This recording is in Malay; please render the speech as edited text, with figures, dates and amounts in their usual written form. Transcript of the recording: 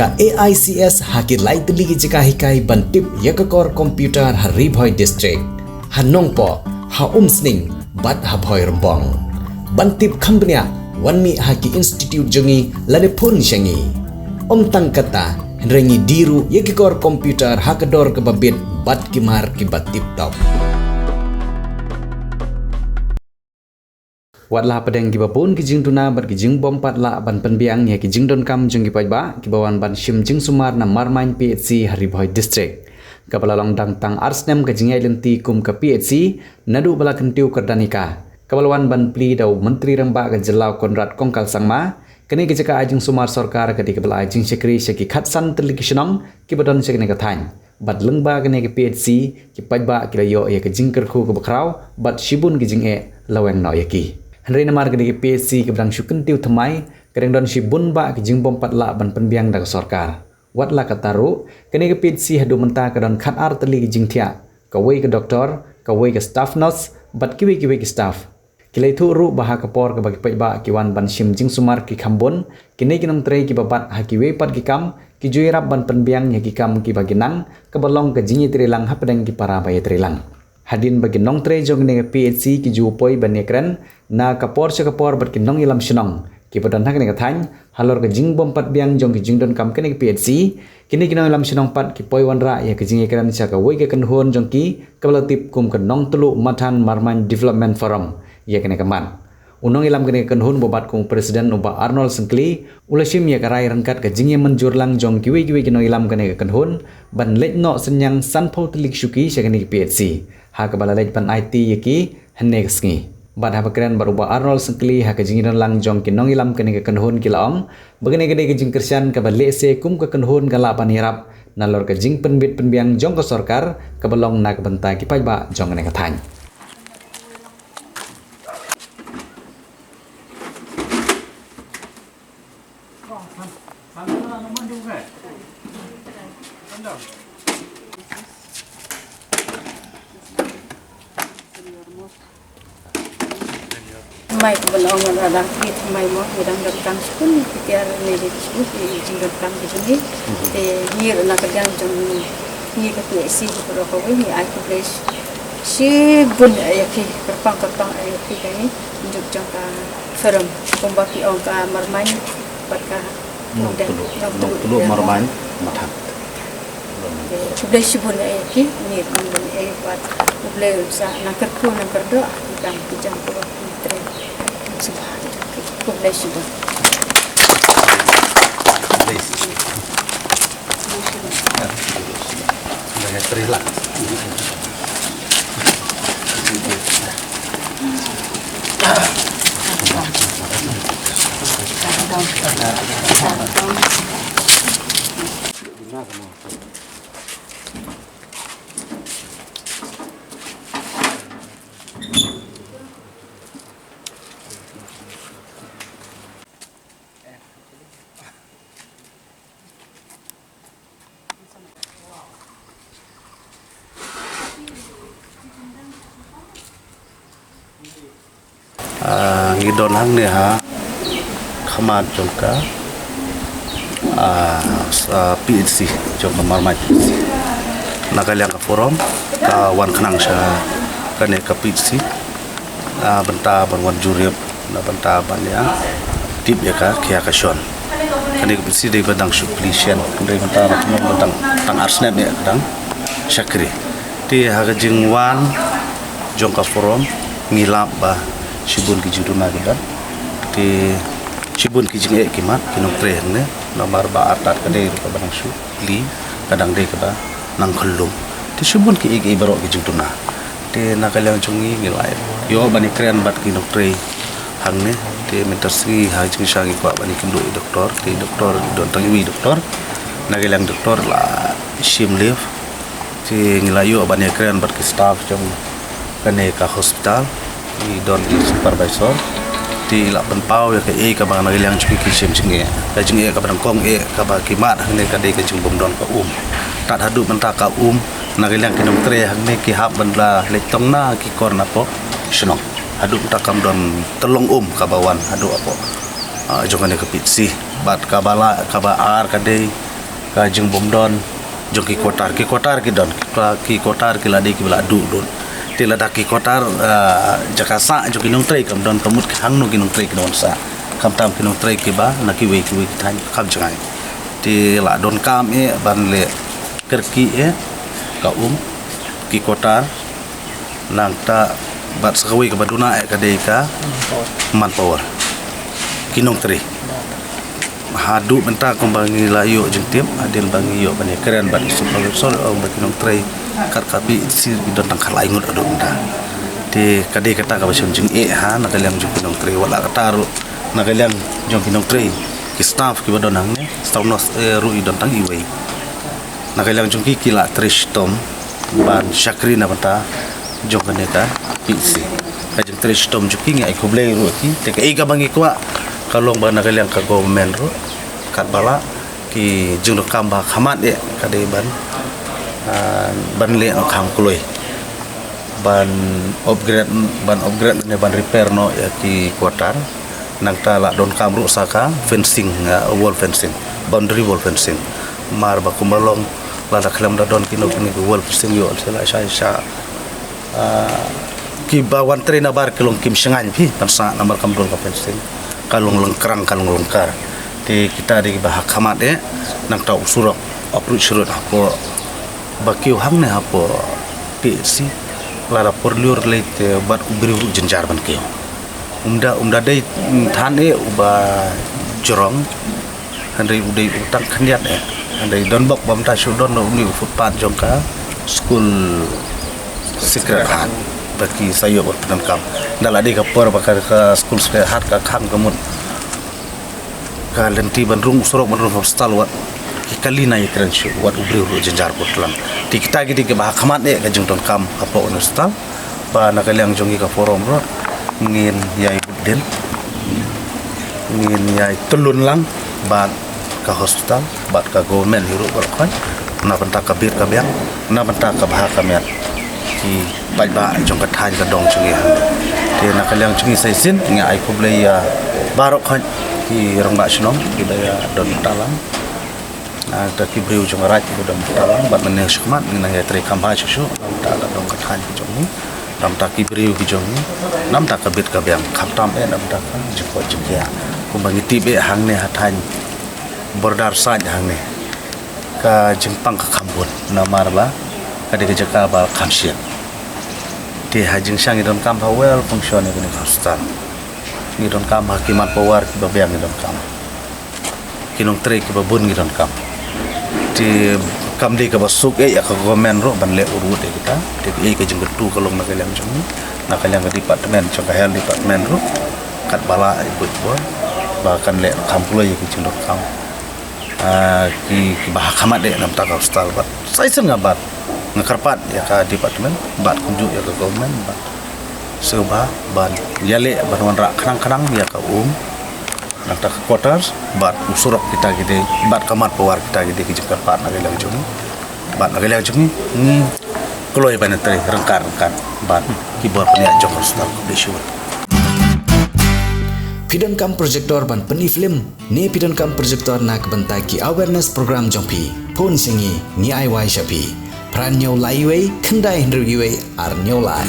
ka AICS haki lai teli jika hikai bantip yakakor komputer hari Boy district hanong po ha umsning bat ha Boy rembong bantip kambnya wanmi haki institute jongi lade pun syangi tang kata rengi diru yakakor komputer hakador ke babit bat kimar ki bat tip top Watlah pedang kiba pun kijing tuna bat kijing bompat la ban penbiang ya kijing don kam jung kipai ba kibawan ban shim jing sumar na marmain PHC Hari Boy district kapala long dang tang arsnem kijing ai lenti kum ka PHC nadu bala kentiu kerdanika kapalawan ban pli dau menteri ramba ka jelau Konrad Kongkal Sangma kini kijaka ajing sumar sarkar kadi kapala ajing sekri syaki khatsan terlikisionong kibadon syakne ka thain bat lengba kene ke PHC kipai ba kilayo ya kijing kerku ke bakrau bat shibun kijing e laweng no yaki Henry namar ke PSC ke berang syuken tiu temai kereng don si bun ba ke jing bompat la ban penbiang dak sorkar wat la kataru kene ke PSC hadu menta ke don khat ar teli ke jing thia ka wei ke doktor ka wei ke staff nurse bat kiwi ke staff kilai thu ru baha ke por ke bagi pai ba ki wan ban sim jing sumar ki khambon kini kinam trei ki babat ha ki wei pat ki kam ki jui rap ban penbiang ya ki kam ki bagi nang ke balong ke jingi trilang ha pedang ki para baya trilang hadin bagi nong tre jong ne PHC ki ju poi ban ekran na kapor se kapor bat ki nong ilam sinong ki padan hak ne ka thain halor ke jing bom pat biang jong ki jing don kam kene PHC kini ki nong ilam sinong pat ki poi wan ra ya ki jing ekran sa ka wei ke kan hon jong ki kabla tip kum ke nong tulu mathan marman development forum ya kene kaman unong ilam kene kan hon bobat kum presiden uba Arnold Sengkli ulasim ya karai rangkat ke jing yemen jurlang jong ki wei ki nong ilam kene kan hon ban let no senyang sanpho telik syuki sa kene PHC ha ka bala lej pan IT yaki henne kesngi bad ha bakran baruba Arnold Sengkli ha ka jingiran lang jong kinong ilam kene ka kanhon kilaong bagane gede ke jing kersian ka bale se kum ka kanhon gala panirap nalor ka jing penbit penbiang jong ka sarkar ka balong na ka bentai ki pai ba jong ne ka thain Mai kebalong radang kit mai mo hidang dakang skun pikir ne di skun di jingdakang di sini te hir na kadang jong ni ka PSC ko ko ni ai ko place si bun ayaki kerpang ayaki kani juk jong ka firm kombaki ong ka marmain bat ka tulu marmain mathan sudah si bun ayaki ni kan bun ay bat uble sa na kerku na kerdo jam jam ko tren Publish it. Relax. Ngidon hang ne ha khamat jongka PHC jong marmai nagalyang ka forum ka wan khnang sa kane ka PHC benta ban jurip na benta ban ya tip ya ka khya ka shon kane ka PHC dei badang suplisien dei benta na badang tang arsnep ya kadang syakri ti ha ka jingwan jong ka forum ngilap ba Shibun ki juduna kita di Shibun ki jing kimat kinong tre ne nomor ba atat kade ka banang su li kadang de ka nang khulum di Shibun ki igi baro ki juduna di nakalang chungi ngilai yo bani kren bat kinong tre hang ne di mentersi ha jing shangi kwa bani kindu doktor di doktor don tangi doktor nakalang doktor la shim live di ngilai yo bani kren bat ki staff jong kane ka hospital di don supervisor di la penpau ya ke ka bang nagilang chuki kisim singe ka jinge ka bang kong ka ba kimat ne ka de ka jing bom don ka tat hadu menta ka nagilang kinong tre ne ki hab bandla le tong na ki kor na po snong hadu menta kam don telong ka bawan hadu apo jongane ka pitsi bat ka bala ka ba ar ka de ka jing bom don jong ki kotar ki don ki kotar ki ladi ki bala du don ti lada ki kotar jakasa jong ki nong trei kam don kamut hang no ki nong trei ki don sa kam tam ki nong trei ki ba na ki we tan kam jangai ti la don kam ban le kerki ka ki kotar nang ta bat sakawi ka baduna ka dei ka manpower kinong trei hadu benta kumbangi layo jengtim adil bangi yo bani keren ban supervisor bagi nong trei kat kapi si bidon tangkal aingut ado benda di kade kata ka basion jeng ha nakaliang jeng nong trei wala kataru nakaliang jeng nong trei ki staff ki badon nang ne staff nos ru idon tang iwei nakaliang jeng ki kila trish tom ban syakri na benta jeng kaneka pisi kajeng trish tom juki ngai kublei ru ki te ka bangi kwa kalau bana kalian ka government ro kat bala ki jung kamba khamat kade ban le no kham kuloi ban upgrade ne ban repair no ya ki quarter nang ta la don kam ru saka fencing wall fencing boundary wall fencing mar ba kumalong la da khalam da don ki no ni wall fencing yo sela sha ki ba wan train bar kilong kim sengan pi tansa namar kam don ka fencing kalung lengkrang kalung lengkar di kita di bahak khamat nang tau surok apru surut apo bakiu hang ne apo pc lara porliur late bat ubri jenjar ban keu umda dei than uba jorong handai udai utang khandiat handai don bok bam ta su don no uni footpath jongka school secret hat bagi sayo berpenan kam daladi ka por bakar ka school secret hat ka kham kamut ka lenti bandrung sorok bandrung hostal wat kali na ikran shu wat ubri ru jenjar potlan ti kita gidi ke bah khamat ka jungton kam apa hostal pa nakaliang jongi ka forum ro ngin yai budel ngin yai tulun lang bat ka hospital bat ka government hiru berkhon na bentak ka bir ka biang na bentak ka bah kamiat ki baik ba jong kathan ka dong chungi te nakaliang chungi saisin ngi ai kublei barok khan ki rongba shnom ki daya don talang ta ki briu jong rat ki don talang bat men shkmat ngi nang tre kamba chu ta la dong kathan ki jong ni ram ta ki briu ki jong ni nam ta ka bit ka biang kham tam nam ta ka jiko jikya kumbangi tibe hang ne hathan bordar saj hang ne ka jingpang ka khambut namar ba kade ke jaka ba khamsian ti hajing sang idon kam well function ni hospital ni don kam hakiman power ki babyang idon kam kinong tre ki babun idon kam ti kam de ka basuk ya ka government ro ban le urut kita ti ke jeng getu kalong nakaliang jong nakaliang ka department jong ka health department ro kat bala ibut bo bahkan le kam pulo ki jeng kam ki bah khamat de nam ta hospital bat sai sen ngabat ngakarpat ya ka department bat kunjuk ya ka government bat seba ban yale ban wanra khanang ya ka nak ta quarters bat usurok kita gede bat kamat powar kita gede ki jakarpat nagelang jung bat nagelang jung ni kloi ban tre rengkar bat ki bor penia jong hospital ko besu Pidon kam projector ban peni film ne pidon kam projector nak bentai ki awareness program jongpi phone singi ni ai wai shapi pran nyau lai wei khandai hendru gi wei ar nyau lai